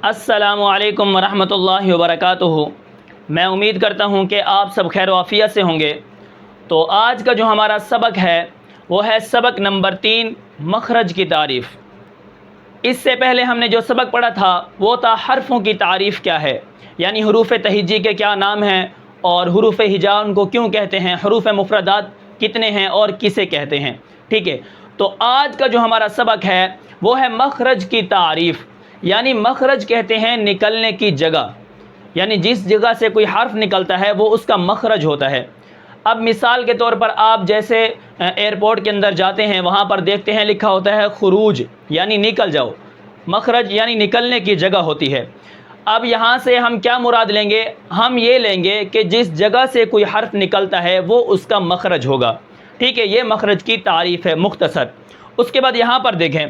السلام علیکم ورحمۃ اللہ وبرکاتہ۔ میں امید کرتا ہوں کہ آپ سب خیر و عافیت سے ہوں گے۔ تو آج کا جو ہمارا سبق ہے وہ ہے سبق نمبر 3، مخرج کی تعریف۔ اس سے پہلے ہم نے جو سبق پڑھا تھا وہ تھا حرفوں کی تعریف کیا ہے، یعنی حروف تہجی کے کیا نام ہیں اور حروف ہجا ان کو کیوں کہتے ہیں، حروف مفردات کتنے ہیں اور کسے کہتے ہیں۔ ٹھیک ہے، تو آج کا جو ہمارا سبق ہے وہ ہے مخرج کی تعریف، یعنی مخرج کہتے ہیں نکلنے کی جگہ، یعنی جس جگہ سے کوئی حرف نکلتا ہے وہ اس کا مخرج ہوتا ہے۔ اب مثال کے طور پر آپ جیسے ایئرپورٹ کے اندر جاتے ہیں، وہاں پر دیکھتے ہیں لکھا ہوتا ہے خروج، یعنی نکل جاؤ، مخرج یعنی نکلنے کی جگہ ہوتی ہے۔ اب یہاں سے ہم کیا مراد لیں گے؟ ہم یہ لیں گے کہ جس جگہ سے کوئی حرف نکلتا ہے وہ اس کا مخرج ہوگا۔ ٹھیک ہے، یہ مخرج کی تعریف ہے مختصر۔ اس کے بعد یہاں پر دیکھیں،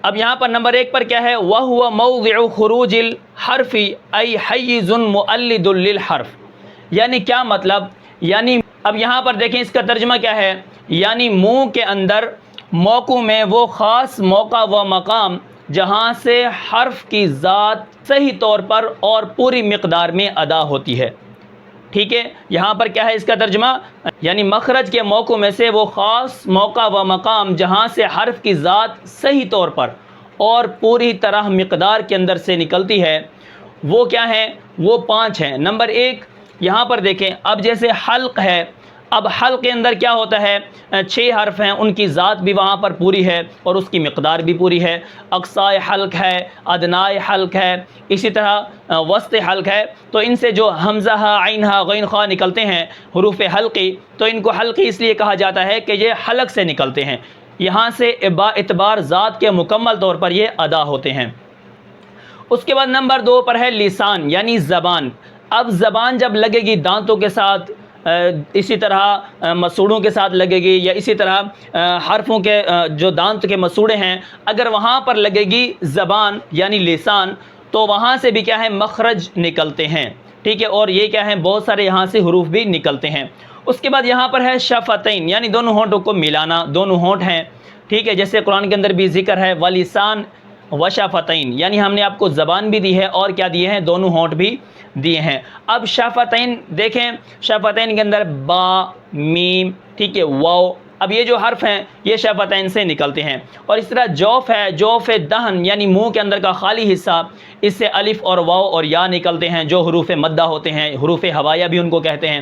اب یہاں پر نمبر 1 پر کیا ہے؟ وَهُوَ مَوْضِعُ خُرُوجِ الْحَرْفِ أَيْ حَيِّزٌ مُؤَلِّدٌ لِلْحَرْف، یعنی کیا مطلب؟ یعنی اب یہاں پر دیکھیں اس کا ترجمہ کیا ہے، یعنی منہ کے اندر موقع میں وہ خاص موقع و مقام جہاں سے حرف کی ذات صحیح طور پر اور پوری مقدار میں ادا ہوتی ہے۔ ٹھیک ہے، یہاں پر کیا ہے اس کا ترجمہ؟ یعنی مخرج کے موقع میں سے وہ خاص موقع و مقام جہاں سے حرف کی ذات صحیح طور پر اور پوری طرح مقدار کے اندر سے نکلتی ہے، وہ کیا ہیں؟ وہ 5 ہیں۔ نمبر 1 یہاں پر دیکھیں، اب جیسے حلق ہے، اب حلق کے اندر کیا ہوتا ہے؟ 6 حرف ہیں، ان کی ذات بھی وہاں پر پوری ہے اور اس کی مقدار بھی پوری ہے۔ اقصائے حلق ہے، ادنائے حلق ہے، اسی طرح وسط حلق ہے۔ تو ان سے جو حمزہ عین ہا غین خا نکلتے ہیں حروف حلقی، تو ان کو حلقی اس لیے کہا جاتا ہے کہ یہ حلق سے نکلتے ہیں، یہاں سے با اعتبار ذات کے مکمل طور پر یہ ادا ہوتے ہیں۔ اس کے بعد نمبر 2 پر ہے لسان، یعنی زبان۔ اب زبان جب لگے گی دانتوں کے ساتھ، اسی طرح مسوڑوں کے ساتھ لگے گی، یا اسی طرح حرفوں کے جو دانت کے مسوڑے ہیں اگر وہاں پر لگے گی زبان یعنی لسان، تو وہاں سے بھی کیا ہے؟ مخرج نکلتے ہیں۔ ٹھیک ہے، اور یہ کیا ہے؟ بہت سارے یہاں سے حروف بھی نکلتے ہیں۔ اس کے بعد یہاں پر ہے شفتین، یعنی دونوں ہونٹوں کو ملانا، دونوں ہونٹ ہیں۔ ٹھیک ہے، جیسے قرآن کے اندر بھی ذکر ہے وَلِسَان وَشَفَتَین، یعنی ہم نے آپ کو زبان بھی دی ہے اور کیا دیے ہیں؟ دونوں ہونٹ بھی دیے ہیں۔ اب شفتین دیکھیں، شفتین کے اندر با، میم، ٹھیک ہے، واو، اب یہ جو حرف ہیں یہ شفتین سے نکلتے ہیں۔ اور اس طرح جوف ہے، جوف دہن یعنی منہ کے اندر کا خالی حصہ، اس سے الف اور واو اور یا نکلتے ہیں جو حروف مدہ ہوتے ہیں، حروف ہوائیہ بھی ان کو کہتے ہیں۔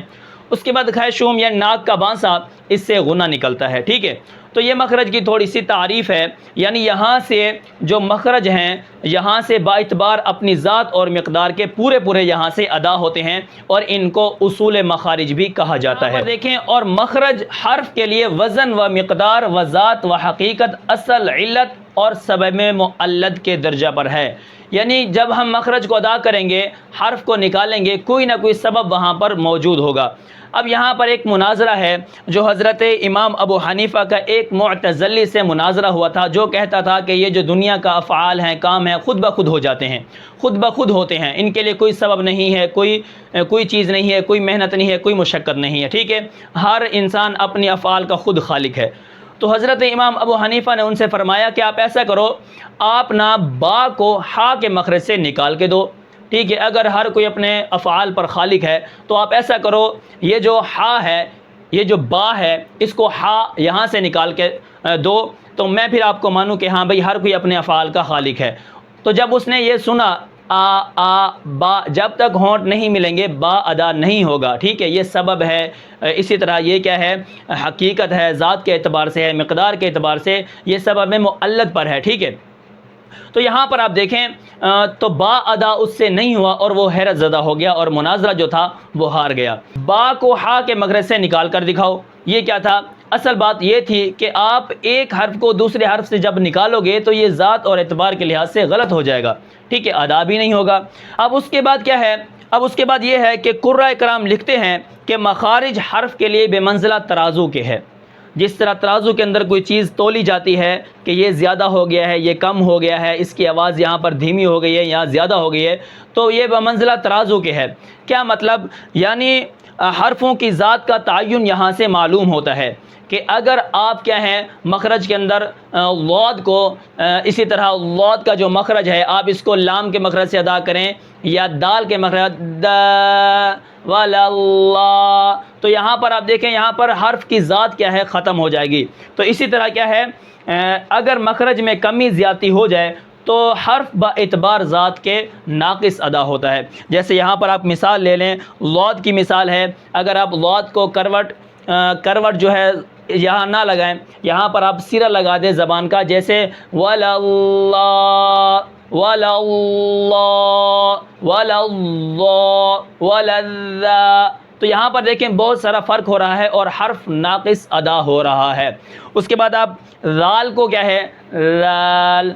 اس کے بعد خیشوم یا ناک کا بانسا، اس سے غنہ نکلتا ہے۔ ٹھیک ہے، تو یہ مخرج کی تھوڑی سی تعریف ہے، یعنی یہاں سے جو مخرج ہیں یہاں سے باعتبار اپنی ذات اور مقدار کے پورے یہاں سے ادا ہوتے ہیں، اور ان کو اصول مخارج بھی کہا جاتا ہے۔ دیکھیں، اور مخرج حرف کے لیے وزن و مقدار و ذات و حقیقت، اصل، علت اور سبب معلد کے درجہ پر ہے، یعنی جب ہم مخرج کو ادا کریں گے، حرف کو نکالیں گے، کوئی نہ کوئی سبب وہاں پر موجود ہوگا۔ اب یہاں پر ایک مناظرہ ہے جو حضرت امام ابو حنیفہ کا ایک معتزلی سے مناظرہ ہوا تھا، جو کہتا تھا کہ یہ جو دنیا کا افعال ہیں، کام ہیں، خود بخود ہو جاتے ہیں، خود بخود ہوتے ہیں، ان کے لیے کوئی سبب نہیں ہے، کوئی چیز نہیں ہے، کوئی محنت نہیں ہے، کوئی مشقت نہیں ہے۔ ٹھیک ہے، ہر انسان اپنی افعال کا خود خالق ہے۔ تو حضرت امام ابو حنیفہ نے ان سے فرمایا کہ آپ ایسا کرو، آپ نا با کو ہا کے مخرج سے نکال کے دو۔ ٹھیک ہے، اگر ہر کوئی اپنے افعال پر خالق ہے تو آپ ایسا کرو، یہ جو ہا ہے، یہ جو با ہے، اس کو ہا یہاں سے نکال کے دو، تو میں پھر آپ کو مانوں کہ ہاں بھئی ہر کوئی اپنے افعال کا خالق ہے۔ تو جب اس نے یہ سنا آ با، جب تک ہونٹ نہیں ملیں گے با ادا نہیں ہوگا۔ ٹھیک ہے، یہ سبب ہے، اسی طرح یہ کیا ہے؟ حقیقت ہے، ذات کے اعتبار سے ہے، مقدار کے اعتبار سے یہ سبب معلد پر ہے۔ ٹھیک ہے، تو یہاں پر آپ دیکھیں تو با ادا اس سے نہیں ہوا اور وہ حیرت زدہ ہو گیا اور مناظرہ جو تھا وہ ہار گیا۔ با کو ہا کے مخرج سے نکال کر دکھاؤ، یہ کیا تھا؟ اصل بات یہ تھی کہ آپ ایک حرف کو دوسرے حرف سے جب نکالو گے تو یہ ذات اور اعتبار کے لحاظ سے غلط ہو جائے گا۔ ٹھیک ہے، ادا بھی نہیں ہوگا۔ اب اس کے بعد کیا ہے؟ اب اس کے بعد یہ ہے کہ قرۂ کرام لکھتے ہیں کہ مخارج حرف کے لیے بے منزلہ ترازو کے ہے۔ جس طرح ترازو کے اندر کوئی چیز تولی جاتی ہے کہ یہ زیادہ ہو گیا ہے، یہ کم ہو گیا ہے، اس کی آواز یہاں پر دھیمی ہو گئی ہے، یہاں زیادہ ہو گئی ہے، تو یہ بمنزلہ ترازو کے ہے۔ کیا مطلب؟ یعنی حرفوں کی ذات کا تعین یہاں سے معلوم ہوتا ہے کہ اگر آپ کیا ہیں مخرج کے اندر ضاد کو اسی طرح ضاد کا جو مخرج ہے آپ اس کو لام کے مخرج سے ادا کریں یا دال کے مخرج ولا اللہ، تو یہاں پر آپ دیکھیں یہاں پر حرف کی ذات کیا ہے ختم ہو جائے گی۔ تو اسی طرح کیا ہے اگر مخرج میں کمی زیادتی ہو جائے تو حرف با اعتبار ذات کے ناقص ادا ہوتا ہے۔ جیسے یہاں پر آپ مثال لے لیں، ضاد کی مثال ہے، اگر آپ ضاد کو کروٹ جو ہے یہاں نہ لگائیں، یہاں پر آپ سرہ لگا دیں زبان کا، جیسے ولا اللہ ولا اللہ ولا اللہ ولا الذا، تو یہاں پر دیکھیں بہت سارا فرق ہو رہا ہے اور حرف ناقص ادا ہو رہا ہے۔ اس کے بعد آپ رال کو کیا ہے رال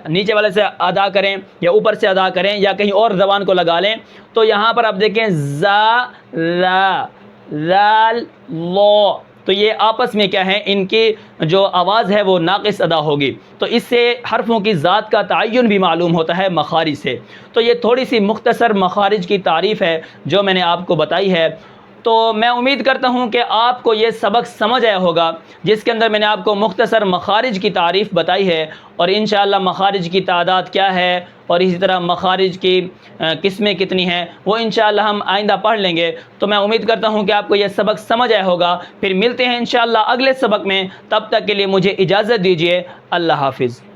نیچے والے سے ادا کریں یا اوپر سے ادا کریں یا کہیں اور زبان کو لگا لیں، تو یہاں پر آپ دیکھیں زا لا رال لو، تو یہ آپس میں کیا ہے ان کی جو آواز ہے وہ ناقص ادا ہوگی، تو اس سے حرفوں کی ذات کا تعین بھی معلوم ہوتا ہے مخارج سے۔ تو یہ تھوڑی سی مختصر مخارج کی تعریف ہے جو میں نے آپ کو بتائی ہے۔ تو میں امید کرتا ہوں کہ آپ کو یہ سبق سمجھ آیا ہوگا جس کے اندر میں نے آپ کو مختصر مخارج کی تعریف بتائی ہے، اور انشاءاللہ مخارج کی تعداد کیا ہے اور اسی طرح مخارج کی قسمیں کتنی ہیں وہ انشاءاللہ ہم آئندہ پڑھ لیں گے۔ تو میں امید کرتا ہوں کہ آپ کو یہ سبق سمجھ آیا ہوگا۔ پھر ملتے ہیں انشاءاللہ اگلے سبق میں، تب تک کے لیے مجھے اجازت دیجیے، اللہ حافظ۔